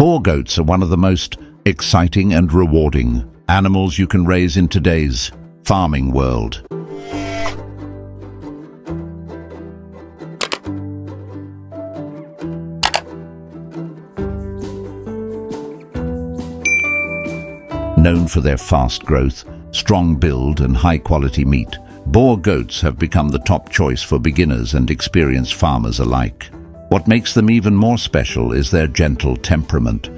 Boer goats are one of the most exciting and rewarding animals you can raise in today's farming world. Known for their fast growth, strong build and high-quality meat, Boer goats have become the top choice for beginners and experienced farmers alike. What makes them even more special is their gentle temperament,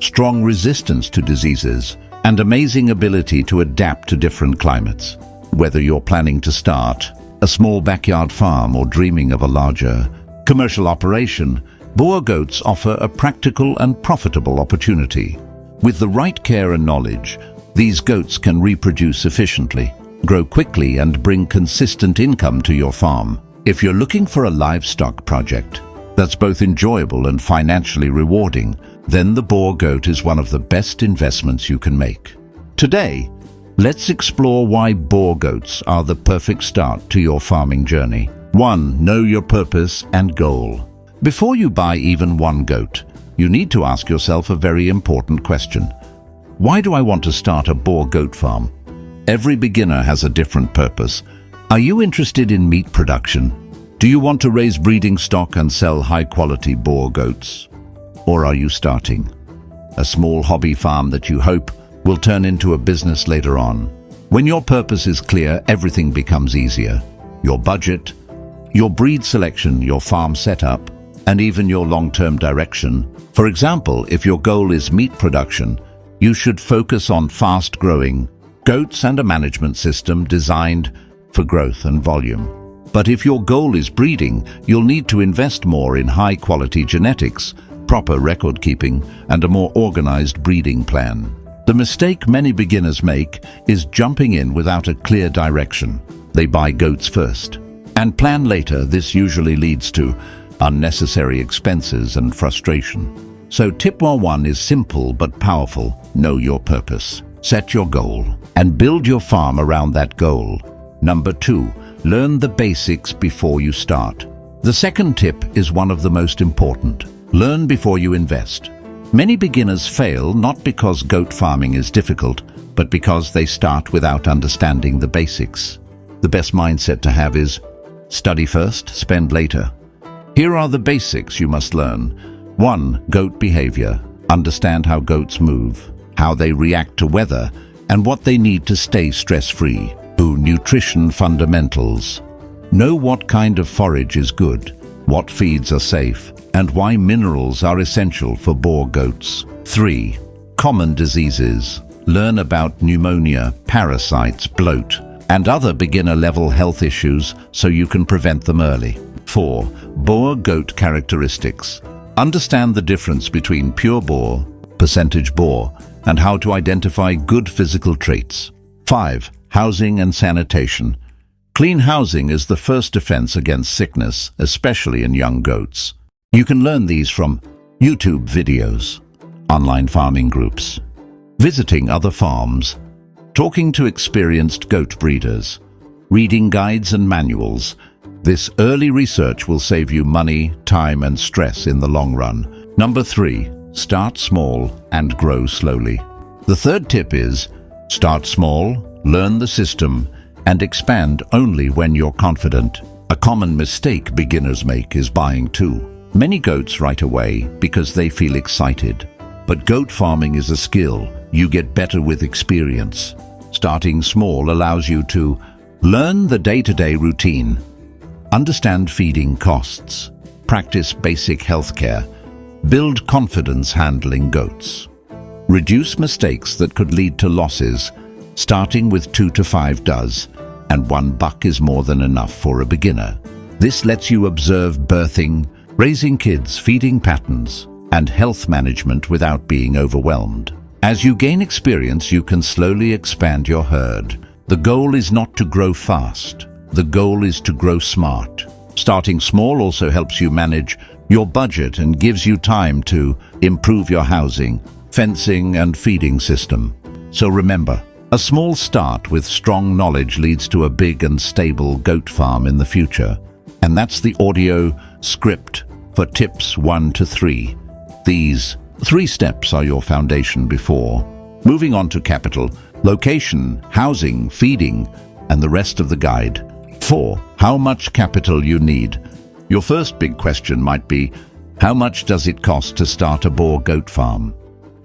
strong resistance to diseases, and amazing ability to adapt to different climates. Whether you're planning to start a small backyard farm or dreaming of a larger commercial operation, Boer goats offer a practical and profitable opportunity. With the right care and knowledge, these goats can reproduce efficiently, grow quickly, and bring consistent income to your farm. If you're looking for a livestock project that's both enjoyable and financially rewarding, then the Boer goat is one of the best investments you can make. Today, let's explore why Boer goats are the perfect start to your farming journey. 1. Know your purpose and goal. Before you buy even one goat, you need to ask yourself a very important question. Why do I want to start a Boer goat farm? Every beginner has a different purpose. Are you interested in meat production? Do you want to raise breeding stock and sell high-quality Boer goats? Or are you starting a small hobby farm that you hope will turn into a business later on? When your purpose is clear, everything becomes easier. Your budget, your breed selection, your farm setup, and even your long-term direction. For example, if your goal is meat production, you should focus on fast-growing goats and a management system designed for growth and volume. But if your goal is breeding, you'll need to invest more in high-quality genetics, proper record-keeping, and a more organized breeding plan. The mistake many beginners make is jumping in without a clear direction. They buy goats first and plan later. This usually leads to unnecessary expenses and frustration. So tip number 1 is simple but powerful. Know your purpose. Set your goal and build your farm around that goal. Number 2, learn the basics before you start. The second tip is one of the most important. Learn before you invest. Many beginners fail not because goat farming is difficult, but because they start without understanding the basics. The best mindset to have is study first, spend later. Here are the basics you must learn. 1. Goat behavior. Understand how goats move, how they react to weather, and what they need to stay stress-free. 2. Nutrition fundamentals. Know what kind of forage is good, what feeds are safe, and why minerals are essential for Boer goats. 3. Common diseases. Learn about pneumonia, parasites, bloat, and other beginner-level health issues so you can prevent them early. 4. Boer goat characteristics. Understand the difference between pure Boer, percentage Boer, and how to identify good physical traits. 5. Housing and sanitation. Clean housing is the first defense against sickness, especially in young goats. You can learn these from YouTube videos, online farming groups, visiting other farms, talking to experienced goat breeders, reading guides and manuals. This early research will save you money, time, and stress in the long run. Number 3, start small and grow slowly. The third tip is start small, learn the system, and expand only when you're confident. A common mistake beginners make is buying too many goats right away because they feel excited. But goat farming is a skill. You get better with experience. Starting small allows you to learn the day-to-day routine, understand feeding costs, practice basic healthcare, build confidence handling goats. Reduce mistakes that could lead to losses. Starting with 2 to 5 does, and 1 buck is more than enough for a beginner. This lets you observe birthing, raising kids, feeding patterns, and health management without being overwhelmed. As you gain experience, you can slowly expand your herd. The goal is not to grow fast. The goal is to grow smart. Starting small also helps you manage your budget and gives you time to improve your housing, fencing, and feeding system. So remember, a small start with strong knowledge leads to a big and stable goat farm in the future. And that's the audio script for tips 1 to 3. These 3 steps are your foundation before moving on to capital, location, housing, feeding, and the rest of the guide. 4. How much capital you need. Your first big question might be, how much does it cost to start a Boer goat farm?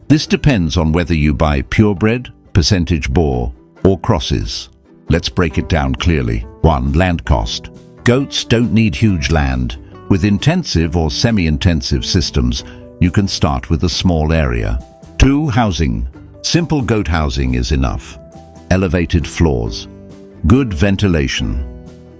This depends on whether you buy purebred, percentage Boer, or crosses. Let's break it down clearly. 1. Land cost. Goats don't need huge land. With intensive or semi-intensive systems, you can start with a small area. 2. Housing. Simple goat housing is enough. Elevated floors. Good ventilation.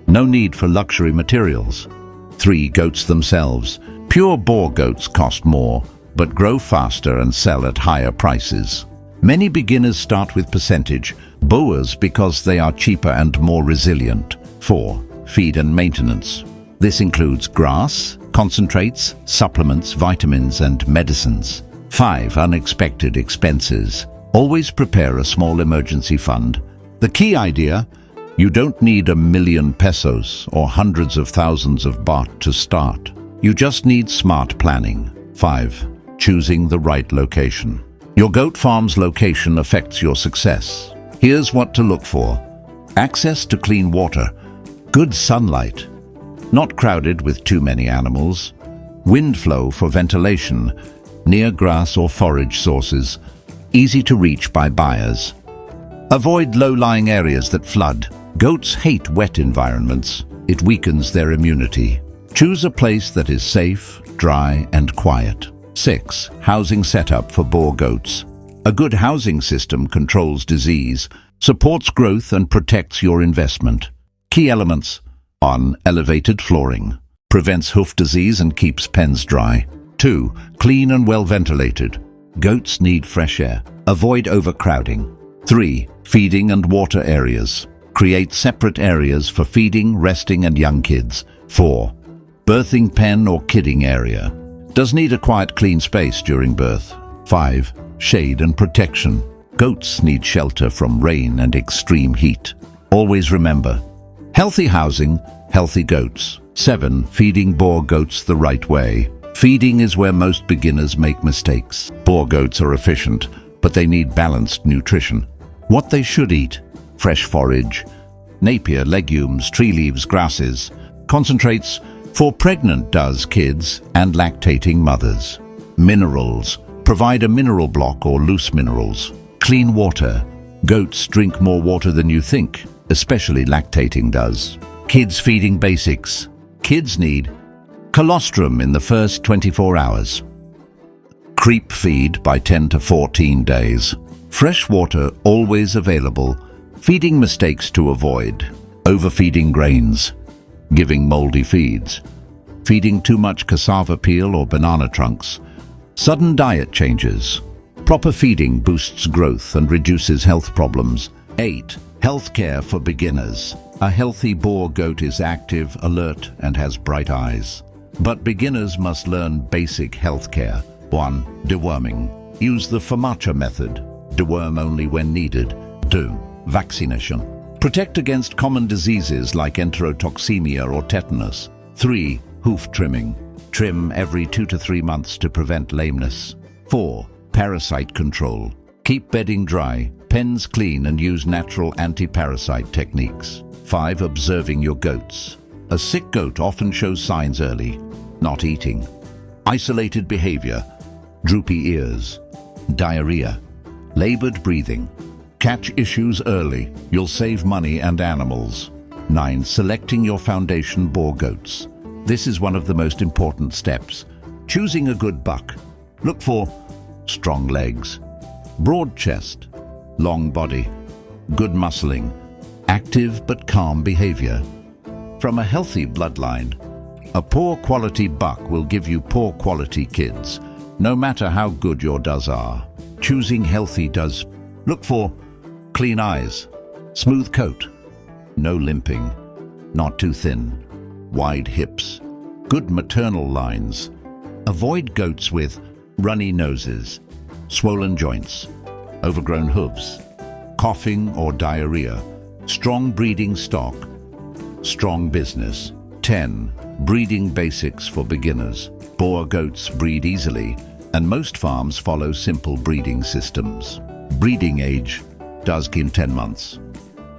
No need for luxury materials. 3. Goats themselves. Pure Boer goats cost more, but grow faster and sell at higher prices. Many beginners start with percentage Boers because they are cheaper and more resilient. 4. Feed and maintenance. This includes grass, concentrates, supplements, vitamins, and medicines. 5. Unexpected expenses. Always prepare a small emergency fund. The key idea: you don't need $1,000,000 or hundreds of thousands of baht to start. You just need smart planning. 5. Choosing the right location. Your goat farm's location affects your success. Here's what to look for. Access to clean water. Good sunlight. Not crowded with too many animals. Wind flow for ventilation. Near grass or forage sources. Easy to reach by buyers. Avoid low-lying areas that flood. Goats hate wet environments. It weakens their immunity. Choose a place that is safe, dry, and quiet. 6. Housing setup for Boer goats. A good housing system controls disease, supports growth, and protects your investment. Key elements: 1. Elevated flooring. Prevents hoof disease and keeps pens dry. 2. Clean and well ventilated. Goats need fresh air. Avoid overcrowding. 3. Feeding and water areas. Create separate areas for feeding, resting, and young kids. 4. Birthing pen or kidding area. Does need a quiet, clean space during birth. 5. Shade and protection. Goats need shelter from rain and extreme heat. Always remember, healthy housing, healthy goats. 7. Feeding Boer goats the right way. Feeding is where most beginners make mistakes. Boer goats are efficient, but they need balanced nutrition. What they should eat: fresh forage, napier, legumes, tree leaves, grasses, concentrates for pregnant kids and lactating mothers. Minerals. Provide a mineral block or loose minerals. Clean water. Goats drink more water than you think, especially lactating does. Kids feeding basics. Kids need colostrum in the first 24 hours. Creep feed by 10 to 14 days. Fresh water always available. Feeding mistakes to avoid: overfeeding grains, giving moldy feeds, feeding too much cassava peel or banana trunks, sudden diet changes. Proper feeding boosts growth and reduces health problems. 8. Healthcare for beginners. A healthy Boer goat is active, alert, and has bright eyes. But beginners must learn basic healthcare. 1. Deworming. Use the Famacha method. Deworm only when needed. 2. Vaccination. Protect against common diseases like enterotoxemia or tetanus. 3. Hoof trimming. Trim every 2 to 3 months to prevent lameness. 4. Parasite control. Keep bedding dry, pens clean, and use natural anti-parasite techniques. 5. Observing your goats. A sick goat often shows signs early: not eating, isolated behavior, droopy ears, diarrhea, labored breathing. Catch issues early. You'll save money and animals. 9. Selecting your foundation Boer goats. This is one of the most important steps. Choosing a good buck. Look for strong legs, broad chest, long body, good muscling, active but calm behavior. From a healthy bloodline, a poor quality buck will give you poor quality kids, no matter how good your does are. Choosing healthy does. Look for clean eyes, smooth coat, no limping, not too thin, wide hips, good maternal lines. Avoid goats with runny noses, swollen joints, overgrown hooves, coughing or diarrhea. Strong breeding stock, strong business. 10. Breeding basics for beginners. Boer goats breed easily and most farms follow simple breeding systems. Breeding age, doeskin 10 months.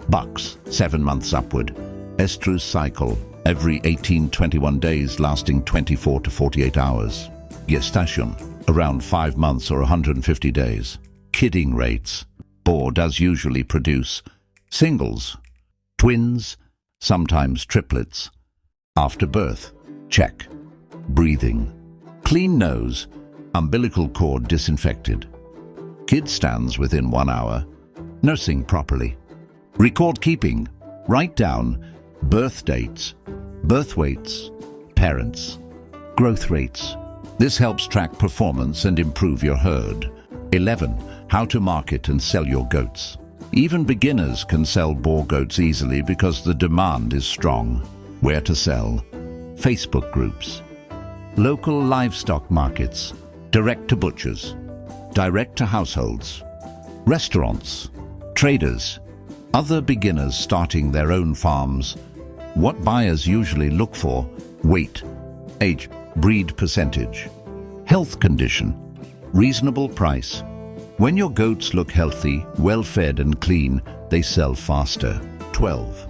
Bucks, 7 months upward. Estrus cycle, every 18-21 days lasting 24 to 48 hours. Gestation, around 5 months or 150 days. Kidding rates, Boer does usually produce singles, twins, sometimes triplets. After birth, check. Breathing, clean nose, umbilical cord disinfected. Kid stands within 1 hour. Nursing properly. Record keeping, write down birth dates, birth weights, parents, growth rates. This helps track performance and improve your herd. 11. How to market and sell your goats. Even beginners can sell Boer goats easily because the demand is strong. Where to sell? Facebook groups. Local livestock markets. Direct to butchers. Direct to households. Restaurants. Traders. Other beginners starting their own farms. What buyers usually look for: weight, age, breed percentage, health condition, reasonable price. When your goats look healthy, well-fed and clean, they sell faster. 12.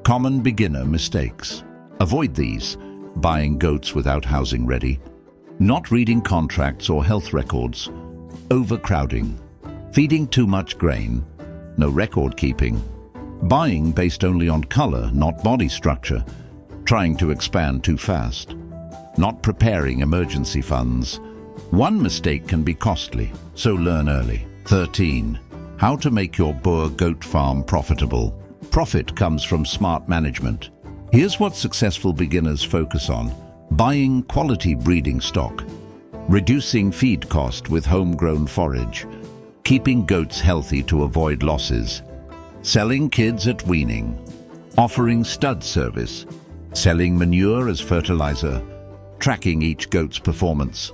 Common beginner mistakes. Avoid these: buying goats without housing ready, not reading contracts or health records, overcrowding, feeding too much grain, no record keeping, buying based only on color, not body structure, trying to expand too fast, not preparing emergency funds. One mistake can be costly, so learn early. 13. How to make your Boer goat farm profitable. Profit comes from smart management. Here's what successful beginners focus on: buying quality breeding stock, reducing feed cost with homegrown forage, keeping goats healthy to avoid losses, selling kids at weaning, offering stud service, selling manure as fertilizer, tracking each goat's performance,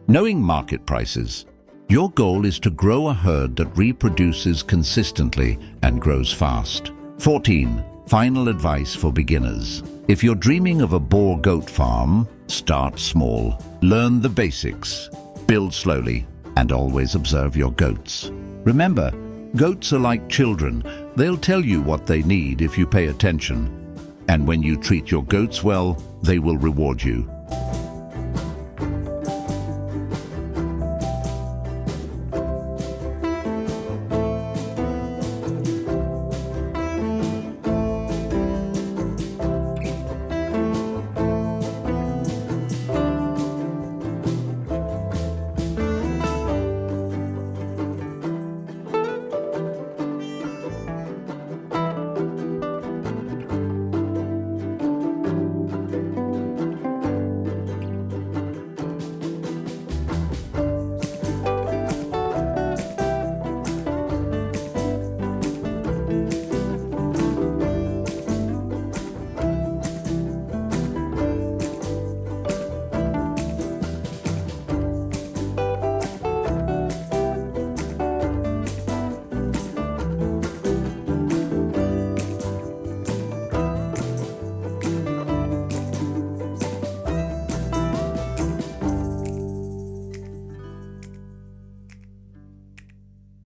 knowing market prices. Your goal is to grow a herd that reproduces consistently and grows fast. 14. Final advice for beginners. If you're dreaming of a Boer goat farm, start small. Learn the basics, build slowly, and always observe your goats. Remember, goats are like children. They'll tell you what they need if you pay attention. And when you treat your goats well, they will reward you.